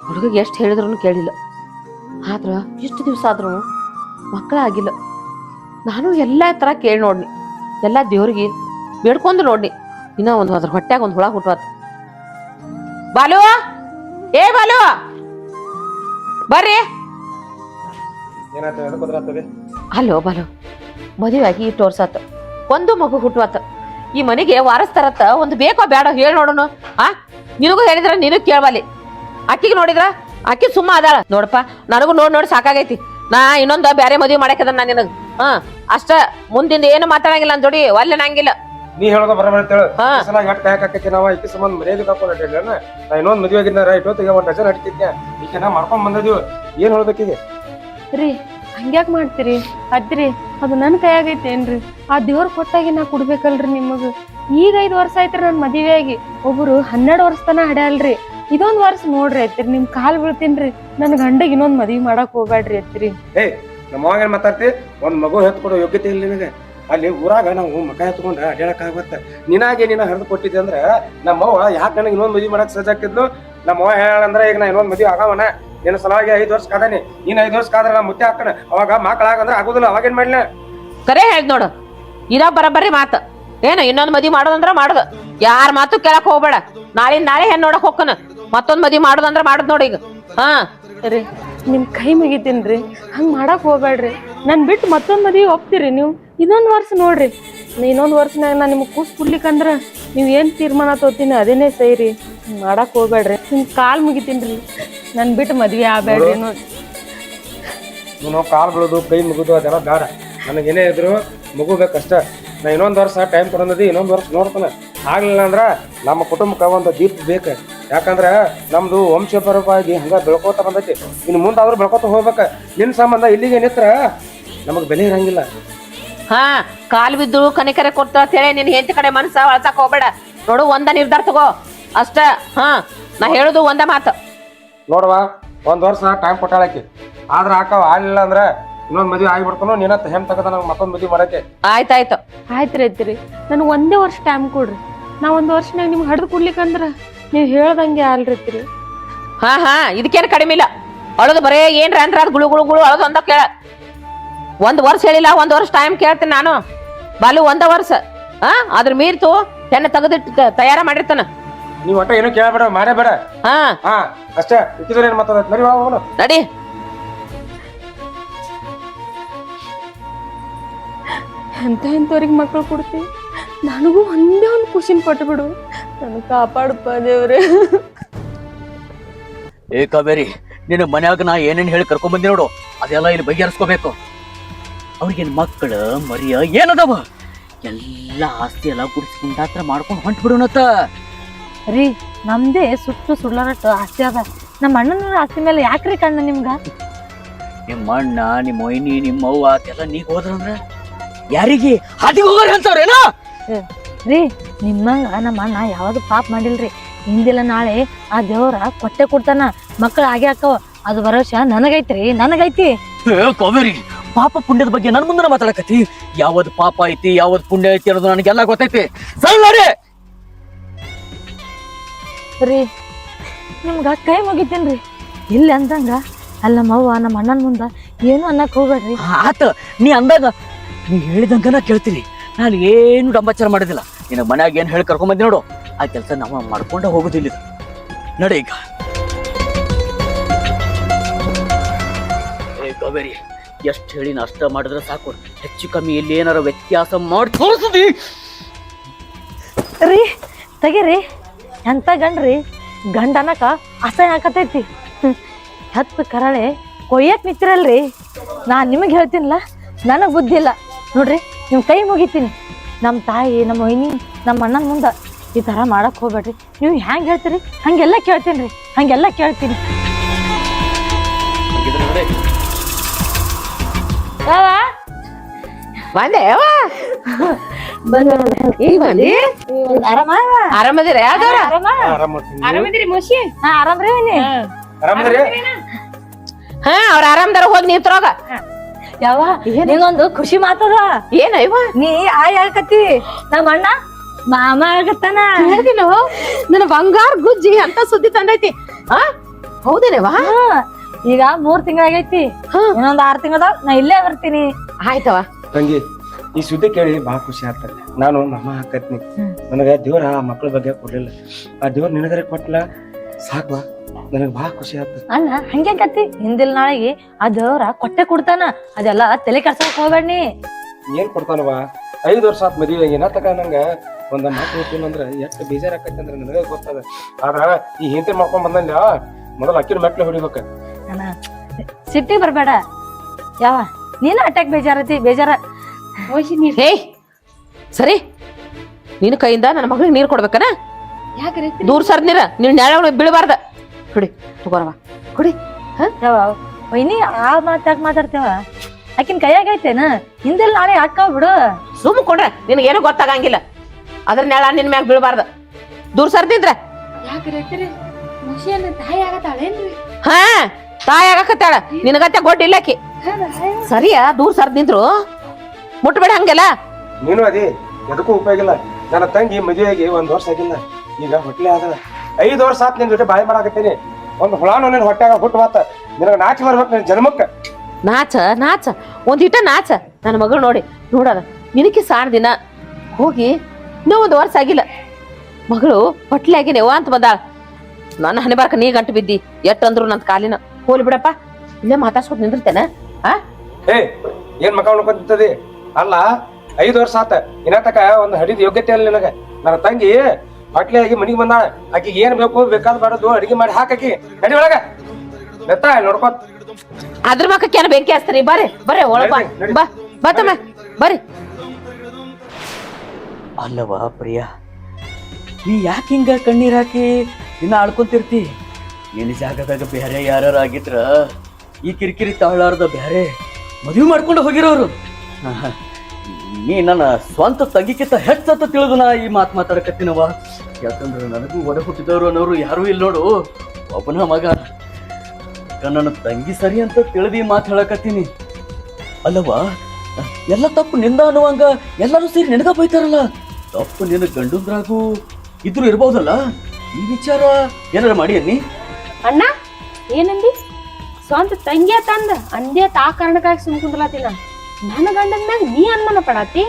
ಹುಡುಗಿಗೆ ಎಷ್ಟು ಹೇಳಿದ್ರು ಕೇಳಿಲ್ಲ. ಆದ್ರ ಇಷ್ಟು ದಿವಸ ಆದ್ರೂ ಮಕ್ಕಳಾಗಿಲ್ಲ. ನಾನು ಎಲ್ಲ ಥರ ಕೇಳಿ ನೋಡ್ನಿ, ಎಲ್ಲ ದೇವ್ರಿಗೆ ಬೇಡ್ಕೊಂಡು ನೋಡ್ನಿ. ಇನ್ನೂ ಅದ್ರ ಹೊಟ್ಯಾಗ ಒಂದು ಹುಳ ಹುಟ್ಟುವತ್ತು. ಬಾಲು, ಏ ಬಾಲು ಬರ್ರಿ. ಅಲ್ಲೋ ಬಾಲು, ಮದುವೆ ಆಗಿ ಇಷ್ಟು ವರ್ಷ ಆತ, ಒಂದು ಮಗು ಹುಟ್ಟುವತ್ತ. ಈ ಮನೆಗೆ ವಾರಸ್ತಾರತ್ತ ಒಂದು ಬೇಕೋ ಬೇಡ ಹೇಳಿ ನೋಡೋಣ. ನಿನಗೂ ಹೇಳಿದ್ರ ನೀನು ಕೇಳಬಲ್ಲಿ. ಅಕ್ಕಿಗೆ ನೋಡಿದ್ರ ಅಕ್ಕಿ ಸುಮ್ಮ ಅದಾಳ ನೋಡಪ್ಪ. ನನಗೂ ನೋಡಿ ಸಾಕಾಗೈತಿ. ನಾ ಇನ್ನೊಂದು ಬೇರೆ ಮದುವೆ ಮಾಡಾಕದ ನಾ ನಿನಗ. ಅಷ್ಟ ಮುಂದಿಂದ ಏನು ಮಾತಾಡಂಗಿಲ್ಲ ನನ್ ಜೋಡಿ, ಒಲ್ಲೆ ನಂಗಿಲ್ಲ. ನೀ ಹೇಳೋದ ಬರಬಾರ್ದು ನಾವ ಈಕಿ ಸಂಬಂಧ ಮರ್ಯಾದೆ ಕಾಕೊಂಡ ನಾ ಇನ್ನೊಂದ್ ಮದುವೆ ಆಗಿದ್ದಾರ ಇಟ್ಟೊತ್ತಿಗೆ ಒಂದ್ ಡಜನ್ ಅಡ್ತಿದ್ದೆ. ಈಗ ನಾ ಮಾಡ್ಕೊಂಡ್ ಬಂದಿದ್ವಿ. ಏನ್ ಹೇಳ್ಬೇಕಿದೆ ರೀ? ಹಂಗ್ಯಾಕ್ ಮಾಡ್ತೀರಿ ಅದ್ರಿ? ಅದು ನನ್ ಕೈಯಾಗೈತೇನ್ರಿ? ಆ ದೇವ್ರ ಕೊಟ್ಟಾಗಿ ನಾ ಕೊಡ್ಬೇಕಲ್ರಿ ನಿಮಗ. ಈಗ 5 ವರ್ಷ ಆಯ್ತ್ರಿ ನನ್ ಮದುವೆ ಆಗಿ. ಒಬ್ರು 12 ವರ್ಷ ತನ ಹಡ್ಯಾಲ್ರಿ. ಇದೊಂದ್ ವರ್ಷ ನೋಡ್ರಿ ಅತ್ತಿರಿ, ನಿಮ್ ಕಾಲ್ ಬೀಳ್ತೀನ್ರಿ. ನನ್ ಗಂಡಗ್ ಇನ್ನೊಂದ್ ಮದ್ವಿ ಮಾಡಕ್ ಹೋಗ್ಬ್ಯಾಡ್ರಿ ಅತ್ತಿರಿ. ನಮ್ಮ ಅವಾಗ ಏನ್ ಮಾತಾಡ್ತಿ? ಒಂದ್ ಮಗು ಹೆತ್ಕೊಡೋ ಯೋಗ್ಯತೆ ಇಲ್ಲ ನಿನಗೆ. ಅಲ್ಲಿ ಊರಾಗ ನಾವು ಮಕ ಎತ್ಕೊಂಡ ಅಡ್ಯಾಡಕ್ ಆಗತ್ತ. ನಿನಾಗೆ ನೀನ ಹರಿದು ಕೊಟ್ಟಿದ್ದೆ ಅಂದ್ರ ನಮ್ಮವ್ವ ಯಾಕೆ ನನಗೆ ಇನ್ನೊಂದ್ ಮದ್ವಿ ಮಾಡಕ್ ಸಜ್ಜ ಹಾಕಿದ್ಲು? ನಮ್ಮವ್ವ ಹೇಳಂದ್ರ ಈಗ ನಾ ಇನ್ನೊಂದ್ ಮದ್ವಿ ಆಗವನ ನಿನ್ನ ಸಲುವಾಗಿ 5 ವರ್ಷ ಕಾದಾನಿ. ನೀನ್ 5 ವರ್ಷ ಕಾದ್ರ ನಾ ಮುತ್ತೆ ಹಾಕಣ. ಅವಾಗ ಮಕ್ಕಳಾಗಂದ್ರ ಆಗುದಿಲ್ಲ. ಅವಾಗೇನ್ ಮಾಡ್ಲ? ಕರೆ ಹೇಳ್ದ್ ನೋಡು, ಇರೋ ಬರಬರ್ರಿ ಮಾತ. ಏನು ಇನ್ನೊಂದ್ ಮದ್ವಿ ಮಾಡೋದಂದ್ರ ಮಾಡೋದು, ಯಾರ ಮಾತು ಕೇಳಕ್ ಹೋಗ್ಬೇಡ. ನಾಳೆ ಹೆಣ್ ನೋಡಕ್ ಹೋಗ್ಕನ. ಮತ್ತೊಂದ್ ಮದ್ವಿ ಮಾಡೋದಂದ್ರ ಮಾಡೋದ್ ನೋಡಿ ಈಗ. ರೀ, ನಿಮ್ ಕೈ ಮುಗಿತೀನ್ರಿ, ಹಂಗ್ ಮಾಡಕ್ ಹೋಗ್ಬೇಡ್ರಿ. ನನ್ ಬಿಟ್ಟು ಮತ್ತೊಂದ್ ಮದ್ವಿ ಒಪ್ತೀರಿ ನೀವು? ಇದೊಂದ್ ವರ್ಷ ನೋಡ್ರಿ. ಇನ್ನೊಂದ್ ವರ್ಷನಾಗ ನಾ ನಿಮ್ಗ್ ಕೂಸ್ ಕುಡ್ಲಿಕ್ಕಂದ್ರ ನೀವ್ ಏನ್ ತೀರ್ಮಾನ ತೋತೀನಿ ಅದೇನೇ ಸೈರಿ. ಮಾಡಕ್ ಹೋಗ್ಬೇಡ್ರಿ, ನಿಮ್ ಕಾಲ್ ಮುಗಿತೀನ್ರಿ. ನನ್ ಬಿಟ್ಟು ಮದ್ವಿ ಆಗ್ಬೇಡ್ರಿ ನೋಡಿ. ನಾವು ಕಾಲ್ ಬೀಳೋದು ಕೈ ಮುಗಿದು ಅದೆಲ್ಲ ಬೇಡ. ನನಗೇನೇ ಇದ್ರು ಮಗು ಬೇಕಷ್ಟ. ನಾ ಇನ್ನೊಂದ್ ವರ್ಷ ಟೈಮ್ ತಗೊಂಡಿ, ಇನ್ನೊಂದ್ ವರ್ಷ ನೋಡ್ತಾನೆ. ಆಗ್ಲಿಲ್ಲ ಅಂದ್ರ ನಮ್ಮ ಕುಟುಂಬಕ್ಕೆ ಒಂದು ದೀಪ ಬೇಕು. ಯಾಕಂದ್ರ ನಮ್ದು ವಂಶಪರವಾಗಿ ಹಂಗ ಬೆಳ್ಕೋತ ಬಂದೈತಿ. ಇನ್ನು ಮುಂದಾದ್ರೂ ಬೆಳ್ಕೋತ ಹೋಗ್ಬೇಕ. ನಿನ್ ಸಂಬಂಧ ಇಲ್ಲಿಗೆ ನಿತ್ರ ನಮಗ್ ಬೆಲೆ ಇರಂಗಿಲ್ಲ. ಕಾಲ್ ಬಿದ್ದು ಕನಿಕರೆ ಕೊಡ್ತ ಹೇಳಿ ನಿನ್ ಹೆಂಡತಿ ಕಡೆ ಮನ್ಸ ಅಳ್ಸಕ್ ಹೋಗ್ಬೇಡ ನೋಡು. ಒಂದ ನಿರ್ಧಾರ ತಗೋ ಅಷ್ಟ. ನಾ ಹೇಳುದು ಒಂದ ಮಾತು ನೋಡುವ, ಒಂದ್ ವರ್ಷ ಟೈಮ್ ಕೊಟ್ಟಾಳಕಿ. ಆದ್ರ ಹಾಕವ ಆಗ್ಲಿಲ್ಲ ಅಂದ್ರ ಇನ್ನೊಂದ್ ಮದ್ವಿ ಆಗಿಬಿಡ್ತಾನೋ. ನೀನ ಹೆಮ್ ತಗದ ನಂಗೆ ಮತ್ತೊಂದ್ ಮದ್ವಿ ಮಾಡಕ್ಕೆ. ಆಯ್ತಾಯ್ತು ಆಯ್ತ್ರಿ. ನನಗ್ ಒಂದೇ ವರ್ಷ ಟೈಮ್ ಕೊಡ್ರಿ. ನಾ ಒಂದ್ ವರ್ಷನಾಗ ನಿಮ್ಗೆ ಹಡ್ದು ಕೊಡ್ಲಿಕ್ಕಂದ್ರ ನೀವ್ ಹೇಳ್ದಂಗೆ ಅಲ್ರಿತ್ರಿ. ಇದಕ್ಕೇನು ಕಡಿಮೆ ಇಲ್ಲ. ಅಳದು ಬರೇ ಏನ್ರ ಅಂದ್ರ ಅದ್ ಗುಳು ಗುಳು ಗುಳು ಅಳದು ಅಂದ ಕೇಳ. 1 ವರ್ಷ ಹೇಳಿಲ್ಲ, 1 ವರ್ಷ ಟೈಮ್ ಕೇಳ್ತೀನಿ ನಾನು. ಬಾಲು 1 ವರ್ಷ ಅದ್ರ ಮೀರ್ತು ಹೆಣ್ಣು ತೆಗೆದಿಟ್ಟು ತಯಾರ ಮಾಡಿರ್ತಾನ. ನೀವ್ ಒಟ್ಟ ಏನು ಕೇಳಬೇಡ, ಮಾಡೇ ಬೇಡ. ಅಷ್ಟೇ. ಏನ್ ಮಾತಾಡ ನಡಿ. ಎಂತವ್ರಿಗೆ ಮಕ್ಳು ಕೊಡ್ತಿ? ನನಗೂ ಒಂದೇ ಒಂದು ಖುಷಿನ ಕೊಟ್ಬಿಡು. ನನಗ್ ಕಾಪಾಡಪ್ಪ ದೇವ್ರೆ. ಏ ಕಾವೇರಿ, ನಿನ್ನ ಮನ್ಯಾಗ ನಾ ಏನೇನ್ ಹೇಳಿ ಕರ್ಕೊಂಡ್ ಬಂದಿ ನೋಡು, ಅದೆಲ್ಲ ಇಲ್ಲಿ ಬಗೆಹರಿಸ್ಕೋಬೇಕು. ಅವ್ರಿಗೇನ್ ಮಕ್ಕಳ ಮರಿಯ ಏನದವ ಎಲ್ಲ ಆಸ್ತಿ ಎಲ್ಲ ಗುಡಿಸ್ಕೊಂಡಾತ್ರ ಮಾಡ್ಕೊಂಡು ಹೊಂಟ್ ಬಿಡೋಣತ್ತ. ರೀ, ನಮ್ದೇ ಸುಟ್ಟು ಸುಳ್ಳಾರಟ್ಟು ಆಸ್ತಿ ಅದ. ನಮ್ಮ ಅಣ್ಣನ ಆಸ್ತಿ ಮೇಲೆ ಯಾಕ್ರಿ ಕಣ್ಣ ನಿಮ್ಗ? ನಿಮ್ಮ ಅಣ್ಣ, ನಿಮ್ಮ ಮೊಯ್ನಿ, ನಿಮ್ಮ ಅವ್ವ ಅದೆಲ್ಲ ನೀಗ್ ಹೋದ್ರಂದ್ರ ಯಾರಿಗೆ ಹಾದಿಗೆ ಹೋಗೋರ್ ಅಂತವ್ರೇನೋ? ರೀ, ನಿಮ್ಮಂಗ ನಮ್ಮ ಅಣ್ಣ ಯಾವ್ದು ಪಾಪ ಮಾಡಿಲ್ರಿ. ಹಿಂದಿಲ್ಲ ನಾಳೆ ಆ ದೇವ್ರ ಕೊಟ್ಟೆ ಕೊಡ್ತಾನ. ಮಕ್ಕಳು ಹಾಗೆ ಹಾಕವ. ಅದು ಭರೋಸಾ ನನಗೈತ್ರಿ, ನನಗೈತಿ. ಕಾವೇರಿ, ಪಾಪ ಪುಣ್ಯದ ಬಗ್ಗೆ ನನ್ ಮುಂದೆ ಮಾತಾಡಕತ್ತಿ. ಯಾವದ್ ಪಾಪ ಐತಿ ಯಾವದ್ ಪುಣ್ಯ ಐತಿ ಅನ್ನೋದು ನನಗೆಲ್ಲ ಗೊತ್ತೈತಿ. ಸರಿ ರೀ, ನಿಮ್ಗ ಕೈ ಮುಗಿತೇನ್ರಿ. ಇಲ್ಲಿ ಅಂದಂಗ ಅಲ್ಲಿ ನಮ್ಮವ್ವ ನಮ್ಮ ಅಣ್ಣನ ಮುಂದ ಏನು ಅನ್ನಕ್ ಹೋಗ್ಬೇಡ್ರಿ. ಆತ, ನೀ ಅಂದಾಗ ನೀ ಹೇಳಿದಂಗ ನಾ ಕೇಳ್ತೀನಿ. ನಾನು ಏನು ಡಂಬಾಚಾರ ಮಾಡೋದಿಲ್ಲ. ನಿನ್ನ ಮನ್ಯಾಗ ಏನ್ ಹೇಳಿ ಕರ್ಕೊಂಡ್ ಬಂದಿ ನೋಡು, ಆ ಕೆಲಸ ನಾವು ಮಾಡ್ಕೊಂಡ ಹೋಗುದಿಲ್ಲ. ನಡೆ ಈಗ. ಏ ಕಾವೇರಿ, ಎಷ್ಟು ಹೇಳಿ ನಷ್ಟ ಮಾಡಿದ್ರೆ ಸಾಕು. ಹೆಚ್ಚು ಕಮ್ಮಿ ಇಲ್ಲಿ ಏನಾರ ವ್ಯತ್ಯಾಸ ಮಾಡಿ ತೋರಿಸದಿ. ರೀ ತೆಗಿರಿ. ಎಂತ ಗಂಡ್ರಿ, ಗಂಡ ಅನ್ನಕ ಅಸಹ್ಯ ಹಾಕತೈತಿ. 10 ಕರಾಳೆ ಕೊಯ್ಯಕ್ ನಿಂತಿರಲ್ರಿ. ನಾನ್ ನಿಮಗ್ ಹೇಳ್ತೀನಿಲ್ಲ, ನನಗ್ ಬುದ್ಧಿ ಇಲ್ಲ ನೋಡ್ರಿ. ನಿಮ್ ಕೈ ಮುಗಿತೀನಿ. ನಮ್ಮ ತಾಯಿ, ನಮ್ಮ ವೈನಿ, ನಮ್ಮ ಅಣ್ಣನ ಮುಂದ ಈ ತರ ಮಾಡಕ್ ಹೋಗ್ಬೇಡ್ರಿ. ನೀವು ಹ್ಯಾಂಗ್ ಹೇಳ್ತೀರಿ ಹಂಗೆಲ್ಲ ಕೇಳ್ತೀನಿ. ಹಂಗೆಲ್ಲ ಕೇಳ್ತೀನಿ. ಆರಾಮದಿರ? ಆರಾಮದಿರಿ ಮೋಶಿ? ಆರಾಮ್ರಿ ವೈನಿ? ಅವ್ರ ಆರಾಮದಾರ. ಹೋಗಿ ನೀವ್ ತರೋಗ. ಯಾವ ನಿಂಗೊಂದು ಖುಷಿ ಮಾತದ. ಏನಯ್ವ ನೀ ಆಯ್ ಆಗತಿ, ನಮ್ಮ ಅಣ್ಣ ಮಾಮ ಆಗತ್ತಾನ. ನನ್ನ ಬಂಗಾರ ಗುಜ್ಜಿ ಅಂತ ಸುದ್ದಿ ತಂದೈತಿ. ಹೌದೇನೇವಾ ಈಗ 3 ತಿಂಗಳಾಗೈತಿ ಇನ್ನೊಂದ್ 6 ತಿಂಗಳದಾಗ ನಾ ಇಲ್ಲೇ ಬರ್ತೀನಿ. ಆಯ್ತವ. ತಂಗಿ ಈ ಸುದ್ದಿ ಕೇಳಿ ಭಾಳ ಖುಷಿ ಆಗ್ತದೆ. ನಾನು ನಮ್ಮ ಹಾಕತ್ನಿ ನನಗೆ ದೇವ್ರ ಆ ಮಕ್ಳ ಬಗ್ಗೆ ಕೊಡ್ಲಿಲ್ಲ, ಆ ದೇವ್ರ ನಿನಗರೆ ಕೊಟ್ಟಲ್ಲ ಸಾಕ್ವಾ, ನನಗೆ ಭಾಳ ಖುಷಿ ಆಗ್ತದೆ. ಅಲ್ಲ ಹಂಗೆ ಕತ್ತಿ ಹಿಂದಿಲ್ ನಾಳೆಗೆ ಆ ದೇವ್ರ ಕೊಟ್ಟೆ ಕೊಡ್ತಾನ, ಅದೆಲ್ಲ ತಲೆ ಕೆಡ್ಸಕ್ ಹೋಗ್ಬೇಡ್ನಿ. ಏನ್ ಕೊಡ್ತಾನವ? 5 ವರ್ಷ ಆತ್ ಮದುವೆ ಏನ ತಕ ನಂಗ ಒಂದ್ ಮಾತು ಹುಟ್ಟಿನಂದ್ರ ಎಷ್ಟು ಬೇಜಾರ್ ಆಕೈತಿ ಅಂದ್ರೆ ನನಗೆ ಗೊತ್ತದ. ಆದ್ರ ಈ ಹಿಂತಿ ಮಾಡ್ಕೊಂಡ್ ಬಂದಲ್ಲ ಮೊದಲು ಅಕ್ಕಿನ ಮೆಟ್ಲು ಹೊಡಿಬೇಕ. ಅಣ್ಣ ಸಿಟ್ಟಿಗೆ ಬರ್ಬೇಡ ಯಾವ ನೀನು ಅಟ್ಯಾಕ್ ಬೇಜಾರ ಹೇ ಸರಿ, ನಿನ್ನ ಕೈಯಿಂದ ನನ್ನ ಮಗಳಿಗೆ ನೀರು ಕೊಡ್ಬೇಕನ? ಯಾಕ್ರಿ ದೂರ ಸರ್ ನೀರ ನೀನ್ ನ್ಯಾಳ ಬೀಳಬಾರ್ದ. ಕುಡಿ ತಗೋರವ ಕುಡಿ. ಯಾವ ವೈನಿ ಆ ಮಾತಾಕ್ ಮಾತಾಡ್ತೇವ ಆಕಿನ ಕೈಯಾಗೈತೇನ ಹಿಂದೆಲ್ಲ ನಾಳೆ ಹಾಕಾವ್ ಬಿಡು. ಸುಮ್ಮ ಕೊಡ್ರೆ ನಿನಗೇನು ಗೊತ್ತಾಗಂಗಿಲ್ಲ. ಅದ್ರ ನ್ಯಾಳ ನಿನ್ ಮ್ಯಾಗ ಬೀಳಬಾರ್ದ. ದೂರ ಸರ್ದಿಂದ್ರ ಹಾ ತಾಯಿ ಆಗಕತ್ತಾಳ ನಿನಗತ್ತೆ ಗೊಡ್ಡ ಇಲ್ಲಕಿ. ಸರಿಯಾ ದೂರ ಸರ್ದಿಂದ್ರು ಮುಟ್ಬೇಡ ಹಂಗೆಲ್ಲ. ನೀನು ಅದಿ ಎದಕ್ಕೂ ಉಪಯೋಗ ಇಲ್ಲ. ನನ್ನ ತಂಗಿ ಮದುವೆಯಾಗಿ 1 ವರ್ಷ ಆಗಿಲ್ಲ, ಈಗ ಹೊಟ್ಲೆ ಆದ 5 ವರ್ಷ ಆತ್ ನಿನ್ ಜೊತೆ ಬಾಯಿ ಮಾಡಾಕತ್ತೀನಿ. ಒಂದು ಹುಳಾನು ನಿನ್ ಹೊಟ್ಯಾಗ ಹುಟ್ಟು ಮಾತ ನಿನಗೆ ನಾಚಿ ಬರ್ಬೇಕು ನಿನ್ ಜನ್ಮಕ್ಕ. ನಾಚ ಒಂದಿಟ ನಾಚ. ನನ್ನ ಮಗಳು ನೋಡದ ನಿನಕಿ ಸಾಣ್ ದಿನ ಹೋಗಿ ಇನ್ನೂ 1 ವರ್ಷ ಆಗಿಲ್ಲ, ಮಗಳು ಹೊಟ್ಲೆ ಆಗಿನೇವ ಅಂತ ಬಂದಾಳ. ನನ್ನ ಹಣೆ ಬಾರಕ ನೀ ಗಂಟು ಬಿದ್ದಿ ಎಟ್ಟಂದ್ರು ನನ್ನ ಕಾಲಿನ. ಹೋಲಿ ಬಿಡಪ್ಪ, ಇಲ್ಲೇ ಮಾತಾಡ್ಸ್ಕೊತ ನಿಂದಿರ್ತೇನ. ಏ ಏನ್ ಮಕ್ಕ ನೋಡ್ಕೊಂತದಿ? ಅಲ್ಲ 5 ವರ್ಷ ಆತ ಇನ್ನ ತಕ ಒಂದು ಹಡಿದ ಯೋಗ್ಯತೆ ಅಲ್ಲ ನಿನಗ. ನನ್ನ ತಂಗಿ ಹೊಟ್ಲೆ ಆಗಿ ಮನಿಗೆ ಬಂದಾಳ, ಆಕಿಗೆ ಏನ್ ಬೇಕು ಬೇಕಾದ ಬಾರದು ಅಡಿಗೆ ಮಾಡಿ ಹಾಕಿ ನಡಿ ಒಳಗ ನೆತ್ತ ನೋಡ್ಕೊತ. ಅದ್ರ ಮಕ್ಕಕ್ಕೆ ಏನ ಬೆಂಕಿ ಹಚ್ತಾರಿ? ಬರ್ರಿ ಒಳಗ ಬಾ ತಮ್ಮ ಬರ್ರಿ. ಅಲ್ಲವಾ ಪ್ರಿಯಾ, ನೀ ಯಾಕೆ ಹಿಂಗ ಕಣ್ಣೀರ್ ಹಾಕಿ ಇನ್ನ ಆಳ್ಕೊಂತಿರ್ತಿ? ನಿನ್ನ ಜಾಗದಾಗ ಬೇರೆ ಯಾರು ಆಗಿದ್ರ ಈ ಕಿರಿಕಿರಿ ತಾಳಾರ್ದ ಬೇರೆ ಮದುವೆ ಮಾಡ್ಕೊಂಡು ಹೋಗಿರೋರು. ನೀ ನನ್ನ ಸ್ವಂತ ತಂಗಿಕಿಂತ ಹೆಚ್ಚಂತ ತಿಳಿದು ನಾ ಈ ಮಾತಾಡಕತ್ತೀನವ. ಯಾಕಂದ್ರೆ ನನಗೂ ಒಡ ಹುಟ್ಟಿದವರು ಅನ್ನೋರು ಯಾರೂ ಇಲ್ಲ ನೋಡು. ಒಬ್ಬನ ಮಗ ನನ್ನ ತಂಗಿ ಸರಿ ಅಂತ ತಿಳಿದು ಮಾತು ಹೇಳಕತ್ತೀನಿ. ಅಲ್ಲವಾ ಎಲ್ಲ ತಪ್ಪು ನಿಂದ ಅನ್ನುವಂಗ ಎಲ್ಲರೂ ಸೇರಿ ನಿನಗ ಬೈತಾರಲ್ಲ, ತಪ್ಪು ನಿನ್ನ ಗಂಡಂದ್ರಾಗೂ ಇದ್ರು ಇರ್ಬೋದಲ್ಲ. ಈ ವಿಚಾರ ಏನಾರ ಮಾಡಿ ಅನ್ನಿ. ಅಣ್ಣ ಏನಂದಿ? ಸ್ವಂತ ತಂಗಿಯ ತಂದ ಅಂದೇ ತಾ ಕಾರಣಕ್ಕಾಗಿ ಸುಮ್ಕುಂದ್ರಲತ್ತಿನ. ನನ್ನ ಗಂಡನ ಮ್ಯಾಗ ನೀ ಅನುಮಾನ ಪಡಾತಿ?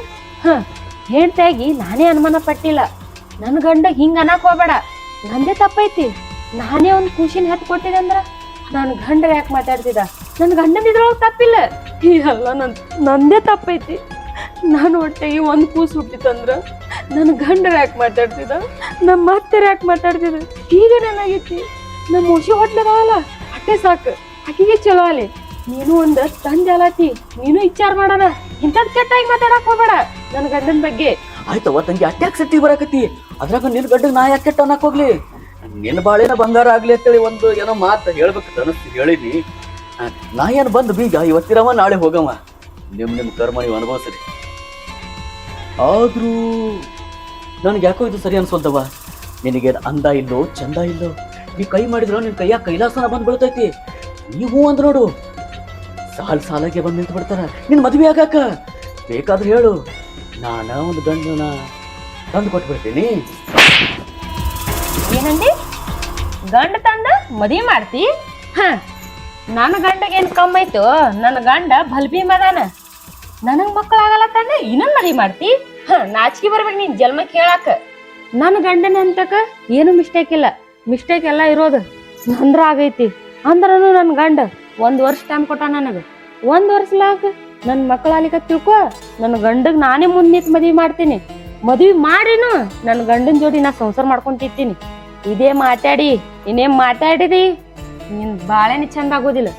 ಹೇಳ್ತಾಗಿ ನಾನೇ ಅನುಮಾನ ಪಟ್ಟಿಲ್ಲ. ನನ್ನ ಗಂಡ ಹಿಂಗ ಅನ್ನಕ್ ಹೋಗ್ಬೇಡ, ನಂದೇ ತಪ್ಪೈತಿ. ನಾನೇ ಒಂದ್ ಖುಷಿನ ಹತ್ ಕೊಟ್ಟಿದೆ ಅಂದ್ರ ನನ್ ಗಂಡ ಯಾಕೆ ಮಾತಾಡ್ತಿದ್ದ? ನನ್ ಗಂಡನಿದ್ರೊಳಗ ತಪ್ಪಿಲ್ಲ, ಎಲ್ಲ ನಂದೇ ತಪ್ಪೈತಿ. ನಾನು ಹೊಟ್ಟೆಗೆ ಒಂದ್ ಕೂಸು ಹುಟ್ಟಿತಂದ್ರ ನನ್ ಗಂಡರ ಯಾಕೆ ಮಾತಾಡ್ತಿದ್ದ? ನಮ್ಮ ಮತ್ತೆ ಯಾಕೆ ಮಾತಾಡ್ತಿದ್ದ? ಈಗ ನನಗೈತಿ ನಮ್ಮ ಮುಷಿ ಹೊಟ್ಲದಾವಲ್ಲ ಅಟ್ಟೆ ಸಾಕು, ಆಕಿಗೆ ಚಲೋ ಅಲಿ. ನೀನು ಒಂದ್ ತಂದೆ ಅಲತಿ, ನೀನು ವಿಚಾರ ಮಾಡೋಣ. ಇಂಥದ್ ಕೆಟ್ಟಾಗಿ ಮಾತಾಡಕ್ ಹೋಗ್ಬೇಡ ನನ್ ಗಂಡನ ಬಗ್ಗೆ. ಆಯ್ತವ ತಂಗಿ, ಅಟ್ಯಾಕ್ ಸಿಟ್ಟಿ ಬರಾಕತಿ. ಅದ್ರಾಗ ನಿನ್ ಗಂಡಗ್ ನಾ ಯಾಕೆ ಕೆಟ್ಟ ಅನ್ನಕ್ ಹೋಗ್ಲಿ? ನಿನ್ನ ಬಾಳೆನ ಬಂಗಾರ ಆಗ್ಲಿ ಅಂತೇಳಿ ಒಂದು ಏನೋ ಮಾತು ಹೇಳ್ಬೇಕಂತ ಅನಿಸ್ತಿ ಹೇಳಿನಿ. ನಾ ಏನ್ ಬಂದ್ ಬೀಗ ಇವತ್ತಿರವ ನಾಳೆ ಹೋಗವ, ನಿಮ್ ಕರ್ಮ ನೀವು ಅನುಭವಿಸ್ರಿ. ಆದ್ರೂ ನನ್ಗೆ ಯಾಕೋ ಇದು ಸರಿ ಅನ್ಸೋಲ್ತವ. ನಿನಗೇನು ಅಂದ ಇಲ್ಲೋ ಚಂದ ಇಲ್ಲೋ, ನೀ ಕೈ ಮಾಡಿದ್ರ ನಿನ್ ಕೈಯಾಗ ಕೈಲಾಸನ ಬಂದ್ ಬೀಳ್ತೈತಿ. ನೀವು ಅಂದ್ ನೋಡು ಸಾಲಾಗೆ ಬಂದ್ ನಿಂತು ಬಿಡ್ತಾರ ನಿನ್ ಮದ್ವೆ ಆಗಾಕ. ಬೇಕಾದ್ರೆ ಹೇಳು, ನಾನ ಒಂದು ಗಂಡನ ತಂದು ಕೊಟ್ಬಿಡ್ತೀನಿ. ಏನಂದಿ? ಗಂಡ ತಂದ ಮದ್ವಿ ಮಾಡ್ತಿ? ನನ್ನ ಗಂಡಗೇನ್ ಕಮ್ಮೈತು? ನನ್ನ ಗಂಡ ಭಲ್ಬಿ ಮದಾನ, ನನಗ್ ಮಕ್ಕಳಾಗಲ್ಲ ತಂದ ಇನ್ನೊಂದ್ ಮದ್ವಿ ಮಾಡ್ತಿ? ನಾಚಿಕೆ ಬರ್ಬೇಕು ನೀನ್ ಜನ್ಮಕ್ಕೆ ಹೇಳಾಕ. ನನ್ನ ಗಂಡನ ಅಂತಕ ಏನು ಮಿಸ್ಟೇಕ್ ಇಲ್ಲ, ಮಿಸ್ಟೇಕ್ ಎಲ್ಲ ಇರೋದು ನಂದ್ರ ಆಗೈತಿ. ಅಂದ್ರನು ನನ್ ಗಂಡ 1 ವರ್ಷ ಟೈಮ್ ಕೊಟ್ಟ ನನಗ. 1 ವರ್ಷಲಾಗ ನನ್ ಮಕ್ಕಳಾಲಿಕ ತಿಳ್ಕೊ, ನನ್ನ ಗಂಡಗ್ ನಾನೇ ಮುಂದ್ ನಿಂತ್ ಮದ್ವಿ ಮಾಡ್ತೀನಿ. ಮದ್ವಿ ಮಾಡಿನು ನನ್ ಗಂಡನ್ ಜೋಡಿ ನಾ ಸಂಸಾರ ಮಾಡ್ಕೊಂತಿರ್ತೀನಿ. ಇದೇ ಮಾತಾಡಿ ಇನ್ನೇನ್ ಮಾತಾಡಿದಿ ನಿನ್ ಬಾಳೆನೆ ಚಂದ ಆಗೋದಿಲ್ಲ.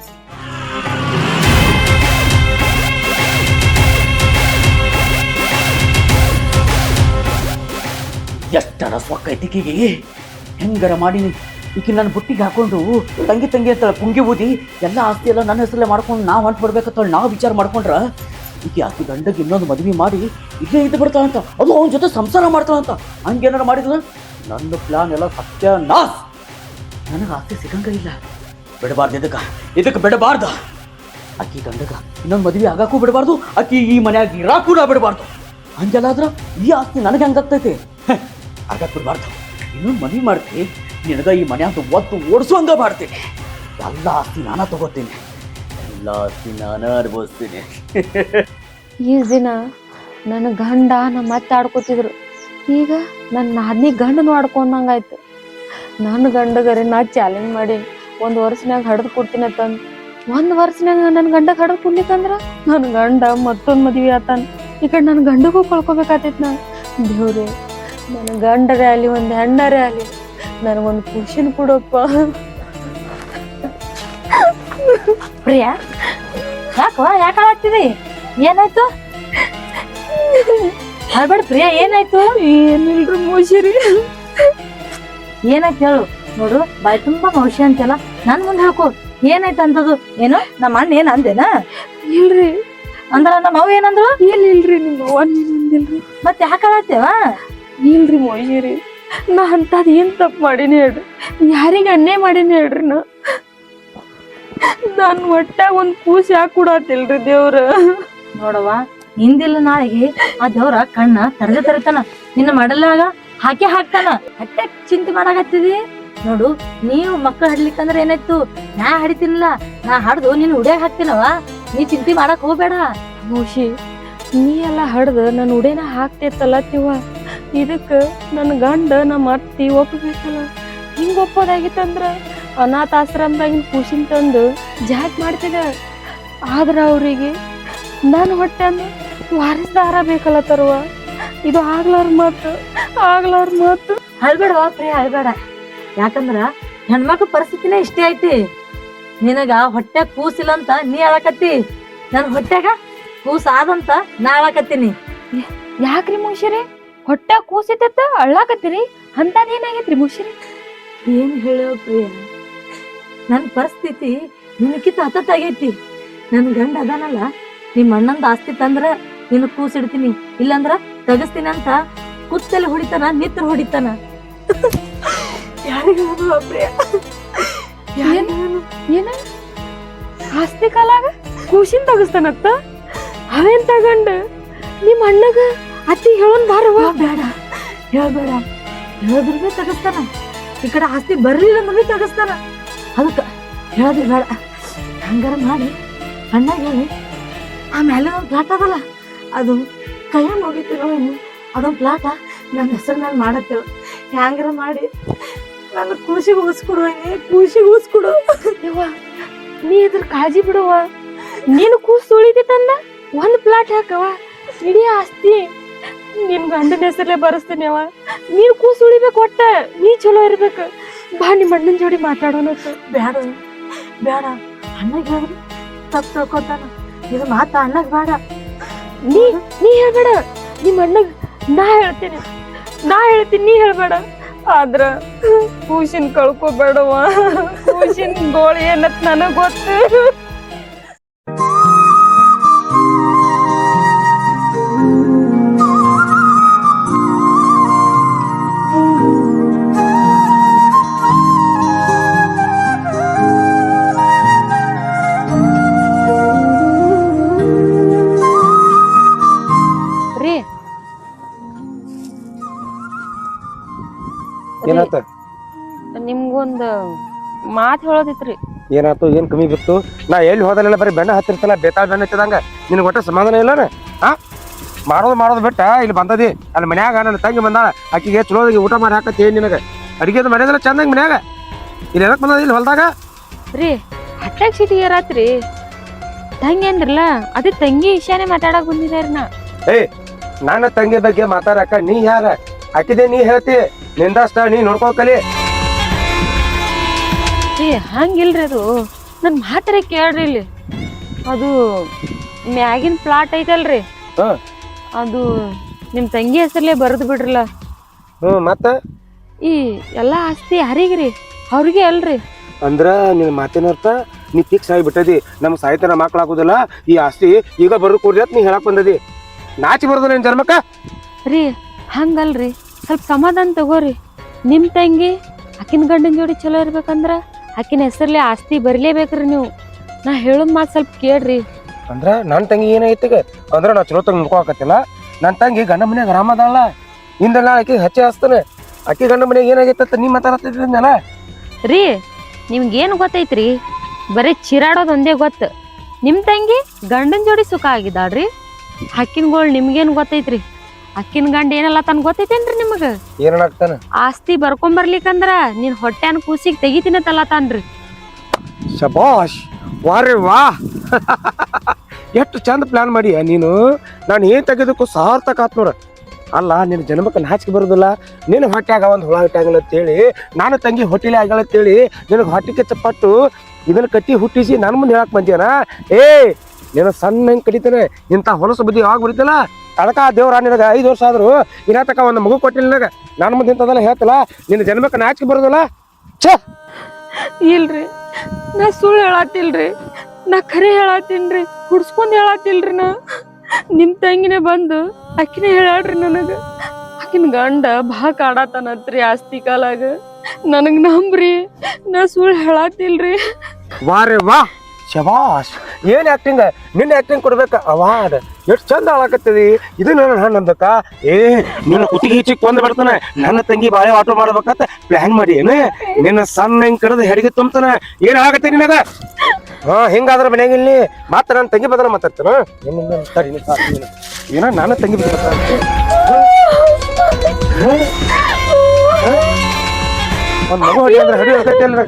ಎಷ್ಟರ ಸೊಕ್ಕೈತಿಕಿಗೆ ಹೆಂಗಾರ ಮಾಡಿ ಈಕಿ ನನ್ನ ಬುಟ್ಟಿಗೆ ಹಾಕೊಂಡು ತಂಗಿ ಅಂತ ಪುಂಗಿ ಊದಿ ಎಲ್ಲ ಆಸ್ತಿ ಎಲ್ಲ ನನ್ನ ಹೆಸರಲ್ಲೇ ಮಾಡ್ಕೊಂಡು ನಾವು ಹೊಂಟು ಬರ್ಬೇಕಂತ ನಾವು ವಿಚಾರ ಮಾಡ್ಕೊಂಡ್ರ ಈಕಿ ಆಕಿ ಗಂಡಗೆ ಇನ್ನೊಂದು ಮದುವೆ ಮಾಡಿ ಇಲ್ಲೇ ಇದ್ದು ಬಿಡ್ತಾಳಂತ, ಅದು ಅವನ ಜೊತೆ ಸಂಸಾರ ಮಾಡ್ತಾಳಂತ. ಹಂಗೇನಾರ ಮಾಡಿದ್ಲ ನನ್ನ ಪ್ಲಾನ್ ಎಲ್ಲ ಸತ್ಯ ನಾಸ್. ನನಗೆ ಆಸ್ತಿ ಸಿಗಂಗ ಇಲ್ಲ, ಬಿಡಬಾರ್ದು ಇದಕ್ಕೆ ಬಿಡಬಾರ್ದ. ಆಕಿ ಗಂಡಗ ಇನ್ನೊಂದು ಮದುವೆ ಆಗಾಕೂ ಬಿಡಬಾರ್ದು, ಆಕಿ ಈ ಮನ್ಯಾಗ ಇರಾಕೂ ಬಿಡಬಾರ್ದು. ಹಂಗೆಲ್ಲ ಆದ್ರ ಈ ಆಸ್ತಿ ನನಗೆ ಹಂಗಾಗ್ತೈತೆ. ಆಗಾಕ್ ಬಿಡಬಾರ್ದು. ಇನ್ನೊಂದು ಮದುವೆ ಮಾಡ್ತಿ, ನಿನಗ ಈ ಮನ್ಯಾಗ ಒತ್ತು ಓಡಿಸುವಂಗ ಮಾಡ್ತೀನಿ. ಎಲ್ಲ ಆಸ್ತಿ ನಾನ ತಗೋತೀನಿ, ಎಲ್ಲ ಆಸ್ತಿ ನಾನ ಅನುಭವಿಸ್ತೀನಿ. ಈ ದಿನ ನನ್ನ ಗಂಡ ನಮ್ಮ ಅತ್ತೆ ಆಡ್ಕೊತಿದ್ರು, ಈಗ ನನ್ನ ನಾದ್ನಿ ಗಂಡನು ಆಡ್ಕೊಂಡಂಗಾಯ್ತು. ನನ್ನ ಗಂಡಗರೆ ನಾ ಚಾಲೆಂಜ್ ಮಾಡಿ 1 ವರ್ಷನಾಗ ಹಡ್ದು ಕೊಡ್ತೀನಿ ಅಂತಂದು 1 ವರ್ಷನಾಗ ನನ್ನ ಗಂಡ ಹಡ್ದು ಕೊಡ್ಲಿಕ್ಕಂದ್ರ ನನ್ನ ಗಂಡ ಮತ್ತೊಂದು ಮದುವೆ ಆತಾನ. ಈ ಕಡೆ ನನ್ನ ಗಂಡಗೂ ಕಳ್ಕೊಬೇಕಾತೈತಿ. ನಾ ದೇವ್ರೆ, ನನ್ನ ಗಂಡರೇ ಆಗಲಿ ಒಂದು ಹೆಣ್ಣರೇ ಆಗಲಿ ನನಗೊಂದು ಖುಷಿನ ಕೊಡಪ್ಪ. ಪ್ರಿಯಾ, ಯಾಕೆ ಹಾಳಾಗ್ತಿದಿ? ಏನಾಯ್ತು? ಅಲ್ಬೇಡ ಪ್ರಿಯಾ, ಏನಾಯ್ತು? ಏನಿಲ್ರಿ ಮೋಶಿರಿ. ಏನಾಯ್ತು ಹೇಳು ನೋಡು. ಬಾಯ್ ತುಂಬಾ ಮೌಷಿ ಅಂತೆಲ್ಲ ನನ್ ಮುಂದೆ ಹೇಳ್ಕೊ. ಏನಾಯ್ತು ಅಂತದು? ಏನು ನಮ್ಮ ಅಣ್ಣ ಏನ್ ಅಂದೇನ? ಇಲ್ರಿ ಅಂದ್ರ ನಮ್ಮ ಅವ್ವ ಏನಂದ್ರು? ಇಲ್ರಿ ನಿಮ್ಮ ಅವ್ವ ನೀನಿಲ್ರಿ. ಮತ್ತೆ ಯಾಕೆ ಹಾಳಾಗ್ತೇವ? ಇಲ್ರಿ ಮೋಶಿರಿ, ನಾ ಅಂತದ್ ಏನ್ ತಪ್ಪು ಮಾಡೀನಿ ಹೇಳ್ರಿ? ಯಾರಿಗೆ ಅನ್ಯಾಯ ಮಾಡೀನಿ ಹೇಳ್ರಿ? ನಾನು ಹೊಟ್ಟಾಗ ಒಂದ್ ಕೂಸ್ ಯಾಕೆ ಕೊಡತ್ತಿಲ್ರಿ ದೇವ್ರ? ನೋಡವ್ವ, ಹಿಂದಿಲ್ಲ ನಾಳೆಗೆ ಆ ದೇವ್ರ ಕಣ್ಣ ತರತಾನ, ನಿನ್ನ ಮಾಡಲಾಗ ಹಾಕ್ತಾನ. ಹೊಟ್ಟೆ ಚಿಂತೆ ಮಾಡಾಕತ್ತಿದಿ ನೋಡು. ನೀವು ಮಕ್ಕಳು ಹಡ್ಲಿಕ್ಕಂದ್ರ ಏನಾಯ್ತು? ನಾ ಹಡಿತೀನಿಲ್ಲ, ನಾ ಹಡ್ದು ನಿನ್ನ ಉಡ್ಯಾಗ ಹಾಕ್ತೀನವ. ನೀ ಚಿಂತೆ ಮಾಡಕ್ ಹೋಗ್ಬೇಡ. ಮೋಶಿ, ನೀ ಎಲ್ಲ ಹಡ್ದು ನನ್ನ ಉಡೇನ ಹಾಕ್ತೈತಲ್ಲ ತಿವ, ಇದಕ್ಕ ನನ್ನ ಗಂಡ ನಮ್ಮ ಅತ್ತಿ ಒಪ್ಪಬೇಕಲ್ಲ. ಹಿಂಗ ಒಪ್ಪೋದಾಗಿತ್ತಂದ್ರ ಅನಾಥ ಆಶ್ರಮದಾಗಿನ ಖುಷಿನ್ ತಂದು ಜಾಕ್ ಮಾಡ್ತಿದ್ದ. ಆದ್ರ ಅವ್ರಿಗೆ ನನ್ನ ಹೊಟ್ಟೆ ಅಂದ ವಾರಿಸ್ದಾರ ಬೇಕಲ್ಲ ತರುವ. ಇದು ಆಗ್ಲಾರ ಮಾತು. ಅಳ್ಬೇಡವಾ ಪ್ರಿಯ, ಅಳ್ಬೇಡ. ಯಾಕಂದ್ರ ಹೆಣ್ಮಕ್ಳ ಪರಿಸ್ಥಿತಿನೇ ಇಷ್ಟೇ ಐತಿ. ನಿನಗ ಹೊಟ್ಟೆ ಕೂಸಿಲ್ಲ ಅಂತ ನೀ ಅಳಕತ್ತಿ, ನನ್ ಹೊಟ್ಟೆಗ ಕೂಸ್ ಆದಂತ ನಾ ಅಳಕತ್ತೀನಿ. ಯಾಕ್ರಿ ಮುಷಿರಿ? ಹೊಟ್ಟೆ ಕೂಸಿತ್ತ ಅಳ್ಳಾಕತ್ತೀರಿ? ಅಂತದ್ ಏನಾಗೈತ್ರಿ ಮುಷಿರಿ? ಏನ್ ಹೇಳೋ ಪ್ರಿಯ, ನನ್ ಪರಿಸ್ಥಿತಿ ನಿನಕಿತ ಹತ್ತತ್ತಾಗೈತಿ. ನನ್ ಗಂಡ ಅದಾನಲ್ಲ, ನಿಮ್ ಅಣ್ಣಂದ ಆಸ್ತಿ ತಂದ್ರ ನಿನ್ ಕೂಸಿಡ್ತೀನಿ, ಇಲ್ಲಂದ್ರ ತೆಗಸ್ತೀನಿ ಅಂತ ಕುತ್ತಲ್ಲಿ ಹೊಡಿತಾನ, ನಿತ್ರ ಹೊಡಿತಾನ. ಯಾರಿಗ ಪ್ರಿಯ? ಏನ ಆಸ್ತಿ ಕಾಲಾಗ ಕೂಸಿನ್ ತಗಸ್ತಾನತ್ತ? ಅವೇನ್ ತಗಂಡ ನಿಮ್ ಅಣ್ಣಗ ಅತ್ತಿ ಹೇಳೋನ್ ಬಾರವ. ಬೇಡ, ಹೇಳ್ಬೇಡ. ಹೇಳಿದ್ರ ಬಿ ತಗಸ್ತಾನ, ಈ ಕಡೆ ಆಸ್ತಿ ಬರ್ಲಿಲ್ಲ ಅಂದ್ರೆ ಬಿ ತಗಸ್ತಾನ. ಅದಕ್ಕ ಹೇಳೋದಿ ಬೇಡ. ಹಂಗಾರ ಮಾಡಿ ಅಣ್ಣಾಗ ಹೇಳಿ, ಆಮೇಲೆ ಒಂದು ಪ್ಲಾಟ್ ಅದಲ್ಲ, ಅದು ಕೈಯ ಹೋಗಿತ್ತಿರೋ ಇನ್ನು ಅದೊಂದು ಪ್ಲಾಟ ನನ್ನ ಹೆಸರು ಮೇಲೆ ಮಾಡತ್ತೇವ. ಹ್ಯಾಂಗಾರ ಮಾಡಿ ನನ್ನ ಖುಷಿಗೆ ಊಸ್ಕೊಡು, ಖುಷಿಗೆ ಊಸ್ಕೊಡು. ಯವ್ವ, ನೀ ಇದ್ರ ಕಾಳಜಿ ಬಿಡುವ. ನೀನು ಕೂಸು ಉಳಿತೈತಂದ ಒಂದ್ ಪ್ಲಾಟ್ ಹಾಕವ, ಇಡೀ ಆಸ್ತಿ ನಿನ್ ಗಂಡನ ಹೆಸರಲ್ಲೇ ಬರಸ್ತೀನಿ. ಅವ ನೀನ್ ಕೂಸು ಉಳಿಬೇಕು, ಒಟ್ಟ ನೀ ಚಲೋ ಇರ್ಬೇಕು. ಬಾ ನಿಮ್ಮ ಅಣ್ಣನ ಜೋಡಿ ಮಾತಾಡೋಣ. ಬೇಡ ಬೇಡ, ಅಣ್ಣಗೆ ಹೇಳಿದ್ರೆ ತಪ್ಪು ತಿಳ್ಕೊತಾನ. ಇದು ಮಾತ ಅಣ್ಣಗ್ ಬೇಡ. ನೀ ಹೇಳ್ಬೇಡ. ನಿಮ್ಮ ಅಣ್ಣಗ್ ನಾ ಹೇಳ್ತೀನಿ, ನೀ ಹೇಳ್ಬೇಡ. ಆದ್ರ ಕೂಸಿನ ಕಳ್ಕೊಬೇಡವ. ಕೂಸಿನ ಗೋಳಿ ಏನತ್ ನನಗ್ ಗೊತ್ತು. ಏನಾತ? ನಿಮ್ಗೊಂದು ಮಾತು ಹೇಳೋದಿತ್ರಿ. ಏನಾಯ್ತು? ಏನ್ ಕಮ್ಮಿ ಬಿತ್ತು? ನಾ ಎಲ್ಲಿ ಹೋದಲ್ಲ ಬರೀ ಬೆಣ್ಣ ಹತ್ತಿರ್ತಲ್ಲ, ಬೇತಾಳ ಬೆಣ್ಣ ಹತ್ತಿದಂಗ. ನಿನಗೆ ಒಟ್ಟ ಸಮಾಧಾನ ಇಲ್ಲನ? ಮಾಡೋದು ಬಿಟ್ಟ ಇಲ್ಲಿ ಬಂದದಿ. ಅಲ್ಲಿ ಮನ್ಯಾಗ ನನ್ನ ತಂಗಿ ಬಂದಾಳ, ಆಕಿಗೆ ಚಲೋದಾಗಿ ಊಟ ಮಾಡಿ ಹಾಕತ್ತಿ. ನಿನಗೆ ಅಡಿಗೆ ಮಾಡಿದ್ರೆ ಚಂದಂಗ ಮನ್ಯಾಗ. ಇಲ್ಲಿ ಎದಕ್ ಬಂದದ ಇಲ್ಲಿ ಹೊಲ್ದಾಗ? ರೀ ಹಟ್ಟಾಗ ಸಿಟಿಗೆ ರಾತ್ರಿ ತಂಗಿ ಅಂದ್ರಲ್ಲ, ಅದೇ ತಂಗಿ ವಿಷಯನೇ ಮಾತಾಡಕ್ ಬಂದಿದ್ದಾರಿ. ನನ್ನ ತಂಗಿ ಬಗ್ಗೆ ಮಾತಾಡಕ ನೀ ಯಾರ? ಆಕಿದೆ ನೀ ಹೇಳ್ತಿ, ನಿಂದಷ್ಟ ನೀ ನೋಡ್ಕೋಕಲಿ. ಹಂಗಿಲ್ರಿ, ಅದು ನನ್ ಮಾತ್ರ ಕೇಳ್ರಿ. ಇಲ್ಲಿ ಅದು ಮ್ಯಾಗಿನ ಪ್ಲಾಟ್ ಐತಲ್ರಿ, ಅದು ನಿಮ್ ತಂಗಿ ಹೆಸರ್ಲೆ ಬರೆದು ಬಿಡ್ರಲ್ಲ. ಮತ್ತ ಈ ಎಲ್ಲಾ ಆಸ್ತಿ ಯಾರಿಗ್ರಿ? ಅವ್ರಿಗೆ ಅಲ್ರಿ. ಅಂದ್ರ ನಿನ್ ಮಾತಿನ ಅರ್ಥ ನೀ ಫಿಕ್ಸ್ ಆಗಿಬಿಟ್ಟದಿ, ನಮ್ ಸಾಹಿತ್ಯನ ಮಕ್ಳು ಆಗುದಿಲ್ಲ, ಈ ಆಸ್ತಿ ಈಗ ಬರೋದು ಕೊಡ್ರಿ ಅಂತ ನೀ ಹೇಳಕ್ ಬಂದದಿ. ನಾಚಿ ಬರೋದಿಲ್ಲ ನಿನ್ ಜನ್ಮಕ್ಕ? ರೀ ಹಂಗಲ್ರಿ, ಸ್ವಲ್ಪ ಸಮಾಧಾನ ತಗೋರಿ. ನಿಮ್ ತಂಗಿ ಆಕಿನ ಗಂಡನ ಜೋಡಿ ಚಲೋ ಇರ್ಬೇಕಂದ್ರ ಆಕಿನ ಹೆಸರ್ಲೆ ಆಸ್ತಿ ಬರಿಲೇಬೇಕ್ರಿ ನೀವು. ನಾ ಹೇಳೋದ್ ಮಾತು ಸ್ವಲ್ಪ ಕೇಳ್ರಿ. ಅಂದ್ರ ನನ್ ತಂಗಿ ಏನಾಯ್ತಗ? ಅಂದ್ರ ನಾ ಚಲೋ ತಂಗಿ ಮುಖಾಕತ್ತಿಲ್ಲ. ನನ್ ತಂಗಿ ಗಂಡ ಮನ್ಯಾಗ ಆರಾಮದಾಳ. ಹಿಂದೆಲ್ಲ ಆಕಿ ಹಚ್ಚಿ ಹಚ್ತಾನೆ. ಆಕಿ ಗಂಡ ಮನ್ಯಾಗ ಏನಾಗೈತ ನೀ ಮಾತಾಡ್ತಿದ್ದಲ್ಲ ರೀ. ನಿಮ್ಗೇನು ಗೊತ್ತೈತ್ರಿ ಬರೀ ಚಿರಾಡೋದು ಒಂದೇ ಗೊತ್ತು. ನಿಮ್ಮ ತಂಗಿ ಗಂಡನ ಜೋಡಿ ಸುಖ ಆಗಿದ್ದಾಳ್ರಿ. ಹಕ್ಕಿನಗಳು ನಿಮ್ಗೇನು ಗೊತ್ತೈತ್ರಿ? ಅಕ್ಕಿನ ಗಂಡ ಏನಲ್ಲ ತನ್ ಗೊತ್ತೈತೇನ್ರಿ ನಿಮಗ? ಏನಾಗ್ತಾನ ಆಸ್ತಿ ಬರ್ಕೊಂಬರ್ಲಿಕ್ಕಂದ್ರ ನೀನ್ ಹೊಟ್ಯಾನ ಕೂಸಿಗೆ ತೆಗಿತೀನತ್ತಲ್ಲ ತಾನ್ರಿ. ಶಬಾಷ್, ವಾರೇ ವಾ. ಎಷ್ಟು ಚಂದ ಪ್ಲಾನ್ ಮಾಡಿಯ ನೀನು. ನಾನು ಏನ್ ತೆಗೆದಕ್ಕೂ ಸಾರ್ಥಕ ಆತ್ ನೋಡ. ಅಲ್ಲ, ನಿನ್ನ ಜನ್ಮಕ್ಕೆ ನಾಚಿಕೆ ಬರೋದಿಲ್ಲ. ನಿನ್ನ ಹೊಟ್ಟೆಯಾಗ ಒಂದು ಹುಳ ಇಟ್ಟಾಗಲ್ಲ ಅಂತೇಳಿ, ನಾನು ತಂಗಿ ಹೊಟ್ಟಿಲೆ ಆಗಲ್ಲ ಅಂತೇಳಿ ನಿನಗೆ ಹೊಟ್ಟೆ ಕೆಚ್ಚಪಟ್ಟು ಇದನ್ನ ಕಟ್ಟಿ ಹುಟ್ಟಿಸಿ ನನ್ನ ಮುಂದೆ ಹೇಳಕ್ ಬಂದ್ಯಾನ. ನೀನು ಸಣ್ಣ ಹೆಂಗೆ ಕಡಿತಾನೆ, ಇಂಥ ಹೊಲಸು ಬುದ್ಧಿ ಯಾವಾಗ ಬರೀತಲ್ಲ. ಅದಕ್ಕ ದೇವ್ರ ನಿನಗೆ 5 ವರ್ಷ ಆದ್ರು ಇನ್ನಾತಕ ಒಂದು ಮಗು ಕೊಟ್ಟಿಲ್ಲ ನನಗೆ. ನನ್ನ ಮುಂದೆ ಇಂಥದೆಲ್ಲ ಹೇಳ್ತಲ್ಲ, ನಿನ್ನ ಜನ್ಮಕ್ಕೆ ನಾಚಿಕೆ ಬರೋದಿಲ್ಲ. ಛೇ, ಇಲ್ರಿ, ನಾ ಸುಳ್ಳು ಹೇಳತ್ತಿಲ್ರಿ, ನಾ ಖರೆ ಹೇಳತ್ತೀನ್ರಿ, ಹುಡ್ಸ್ಕೊಂಡ್ ಹೇಳತ್ತಿಲ್ರಿ. ನಾ ನಿಮ್ ತಂಗಿನೇ ಬಂದು ಅಕ್ಕಿನೇ ಹೇಳಾಡ್ರಿ ನನಗ. ಆಕಿನ ಗಂಡ ಬಾ ಕಾಡತಾನತ್ರಿ ಆಸ್ತಿ ಕಾಲಾಗ. ನನಗ್ ನಂಬ್ರಿ, ನಾ ಸುಳ್ಳು ಹೇಳತ್ತಿಲ್ರಿ. ವಾರೇ ವಾ, ಶಬಾಷ್. ಏನ್ ಆಕ್ಟಿಂಗ್, ನಿನ್ನ ಆಕ್ಟಿಂಗ್ ಕೊಡ್ಬೇಕ. ಅವಾದ ಎಷ್ಟು ಚಂದ ಆಳಕತ್ತದಿ. ಇದು ನನ್ನ ಹಣ್ಣಂದಕ್ಕ. ನಿನ್ನ ಕುತ್ತಿಗೆ ಹಿಚ್ಚಿಗೆ ಕೊಂದ್ ಬಿಡ್ತಾನೆ. ನನ್ನ ತಂಗಿ ಬಾಳೆ ಆಟೋ ಮಾಡ್ಬೇಕಂತ ಪ್ಲಾನ್ ಮಾಡಿ ಏನ ನಿನ್ನ ಸಣ್ಣ ಹೆಂಗ್ ಕರೆದು ಹೆಡಿಗೆ ತುಂಬ್ತಾನ. ಏನ್ ಆಗತ್ತೆ ನಿನಗ? ಹಿಂಗಾದ್ರ ಮನ್ಯಾಗ ಇಲ್ಲಿ ಮಾತ್ರ ನನ್ನ ತಂಗಿ ಬದಲ ಮಾತಾಡ್ತಾನ. ಏನ ನಾನು ತಂಗಿ ಬದಲ ಒಂದ್ ಮಗು ಹೊಡಿ ಅಂದ್ರೆ ಹಡಿ ಆಗತ್ತೆ ಅಲ್ರ.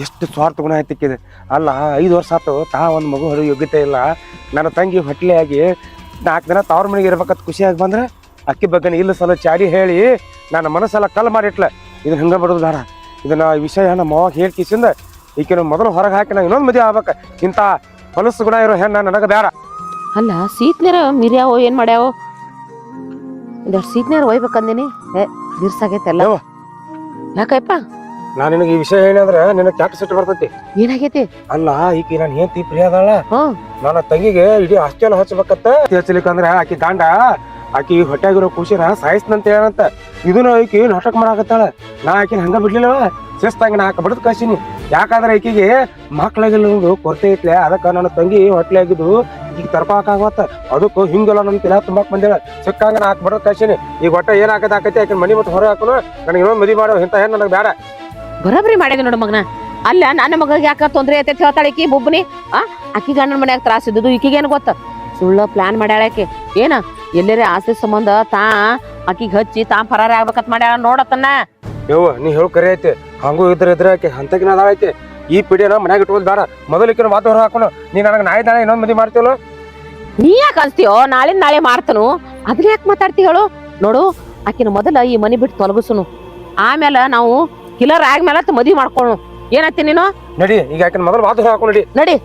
ಎಷ್ಟು ಸ್ವಾರ್ಥ ಗುಣ ಆಯ್ತಿಕ್ಕಿದೆ. ಅಲ್ಲ, 5 ವರ್ಷ ಆತು ಒಂದು ಮಗು ಹೊಡೆಯೋ ಯೋಗ್ಯತೆ ಇಲ್ಲ. ನನ್ನ ತಂಗಿ ಹೊಟ್ಲೆ ಆಗಿ 4 ದಿನ ತವ್ರ ಮನೆಗೆ ಇರ್ಬೇಕಂತ ಖುಷಿಯಾಗಿ ಬಂದ್ರೆ ಅಕ್ಕಿ ಬಗ್ಗೆ ಇಲ್ಲ ಸಲ ಚಾಡಿ ಹೇಳಿ ನನ್ನ ಮನಸ್ಸೆಲ್ಲ ಕಲ್ ಮಾಡಿಟ್ಲ. ಇದನ್ನ ಹಿಂಗ ಬಿಡೋದು ಬೇಡ. ಇದನ್ನ ವಿಷಯ ನಮ್ಮ ಮಾವಾಗ ಹೇಳಿ ಕಿಸಿಂದ ಈಕಿನ ಮೊದಲು ಹೊರಗೆ ಹಾಕಿ ನಾ ಇನ್ನೊಂದು ಮದುವೆ ಆಗ್ಬೇಕ. ಇಂಥ ಹೊಲಸು ಗುಣ ಇರೋ ಹೆಣ್ಣ ನನಗೆ ಬೇಡ. ಅಲ್ಲ, ಸೀತ್ನೇರ ಮಿರ್ಯಾವೋ ಏನ್ ಮಾಡ್ಯಾವೋ? ಇದಷ್ಟು ಸೀತ್ನೇರ ಒಯ್ಬೇಕಂದಿನಿ. ಬಿರ್ಸಾಗೈತೆಲ್ಲ. ಯಾಕಪ್ಪ? ನಾನು ನಿನಗೆ ಈ ವಿಷಯ ಏನಂದ್ರೆ ನಿನಗೆ ಕ್ಯಾಟ್ ಸಿಟ್ಟು ಬರ್ತೈತಿ. ಏನಾಗೈತಿ? ಅಲ್ಲ, ಈಕಿ ನಾನು ಹೆಂಡತಿ ಪ್ರಿಯ ಅದಾಳ. ನನ್ನ ತಂಗಿಗೆ ಇಡೀ ಆಸ್ತಿ ಎಲ್ಲ ಹಚ್ಚಬೇಕತ್ತ. ಹಚ್ಚಲಿಕ್ಕಂದ್ರ ಆಕಿ ಗಂಡ ಆಕಿ ಹೊಟ್ಟಾಗಿರೋ ಖುಷಿನ ಸಾಯಿಸ್ನಂತ ಹೇಳಂತ. ಇದನ್ನ ಈಕಿ ನಾಟಕ ಮಾಡಾಕತ್ತಾಳ. ನಾ ಆಕಿನ ಹಂಗ ಬಿಡ್ಲಿಲ್ಲವ, ಶಿಸ್ತಾಗಿ ನಾ ಬಡದ್ ಕಳ್ಸಿನಿ. ಯಾಕಂದ್ರೆ ಈಕಿಗೆ ಮಕ್ಳಾಗಿಲ್ಲ ಕೊರತೆ ಐತ್ಲೆ. ಅದಕ್ಕ ನನ್ನ ತಂಗಿ ಹೊಟ್ಲೆ ಆಗಿದ್ದು ಈಗ ತರ್ಪಾಕಾಗತ್ತ. ಅದಕ್ಕೂ ಹಿಂಗೆಲ್ಲ ನನ್ನ ತಿಳ ತುಂಬಾಕ್ ಬಂದೇಳ. ಸಿಕ್ಕಂಗ ನಾ ಬಡದ್ ಕಳ್ಸಿನಿ. ಈಗ ಹೊಟ್ಟೆ ಏನಾಗತ್ತೆ ಆಕೈತಿ ಆಕಿನ ಮನಿ ಬಿಟ್ಟು ಹೊರ ಹಾಕೋನು. ನನಗೆ ಇನ್ನೊಂದು ಮದುವೆ ಮಾಡೋ ಇಂಥ ಹೆಣ್ಣು ನನಗೆ ಬೇಡ. ಬರೋಬ್ರಿ ಮಾಡಿದೆ ನೋಡು ಮಗನ. ಅಲ್ಲ, ನನ್ನ ಮಗಳಿಗೆ ಯಾಕ ತೊಂದ್ರೆ ಐತೆ ಹೇಳ್ತಾಳೆ ಈಕಿ ಬುಬ್ಬನಿ. ಅಕ್ಕಿ ಗಂಡನ ಮನ್ಯಾಗ ತ್ರಾಸ ಇದ್ದು ಈಕಿಗೇನು ಗೊತ್ತ? ಸುಳ್ಳ ಪ್ಲಾನ್ ಮಾಡ್ಯಾಳಾಕೆ. ಏನ ಎಲ್ಲರೇ ಆಸ್ತಿ ಸಂಬಂಧ ಆಕಿಗೆ ಹಚ್ಚಿ ಪರಾರ ಆಗ್ಬೇಕಂತ ಮಾಡ್ಯಾಳ ನೋಡತ್ತನ್ನ. ಯವ್ವ, ನೀ ಹೇಳು ಕರೆ ಐತಿ. ಹಂಗೂ ಇದ್ರೆ ಆಕೆ ಹಂತಕಿನ ಅದಾಳ ಐತಿ. ಈ ಪಿಡಿಯನ ಮನ್ಯಾಗ ಇಟ್ಕೋದ್ ಬೇಡ. ಮೊದಲಿಕ್ಕಿನ ಮಾತು ಹೊರ ಹಾಕೋನು. ನೀ ನನಗೆ ನಾಳೆ ಇನ್ನೊಂದು ಮದುವೆ ಮಾಡ್ತೀವಲ್ಲ. ನೀ ಯಾಕೆ ಅನ್ಸ್ತೀಯೋ? ನಾಳೆ ಮಾಡ್ತನು. ಅದ್ರ ಯಾಕೆ ಮಾತಾಡ್ತಿ ಹೇಳು? ನೋಡು, ಆಕಿನ ಮೊದಲ ಈ ಮನಿ ಬಿಟ್ಟು ತೊಲಗಿಸುನು. ಆಮೇಲೆ ನಾವು ಕಿಲರ್ ಆದ್ಮೇಲೆ ಮದುವೆ ಮಾಡ್ಕೊಳ್ಳು. ಏನತ್ತಿ ನೀನು? ನಡಿ, ಈಗ ಆಕಿನ ಮೊದಲು ಮಾತು ಹೊರ ಹಾಕೊಂಡು ನಡಿ. ನಡಿ.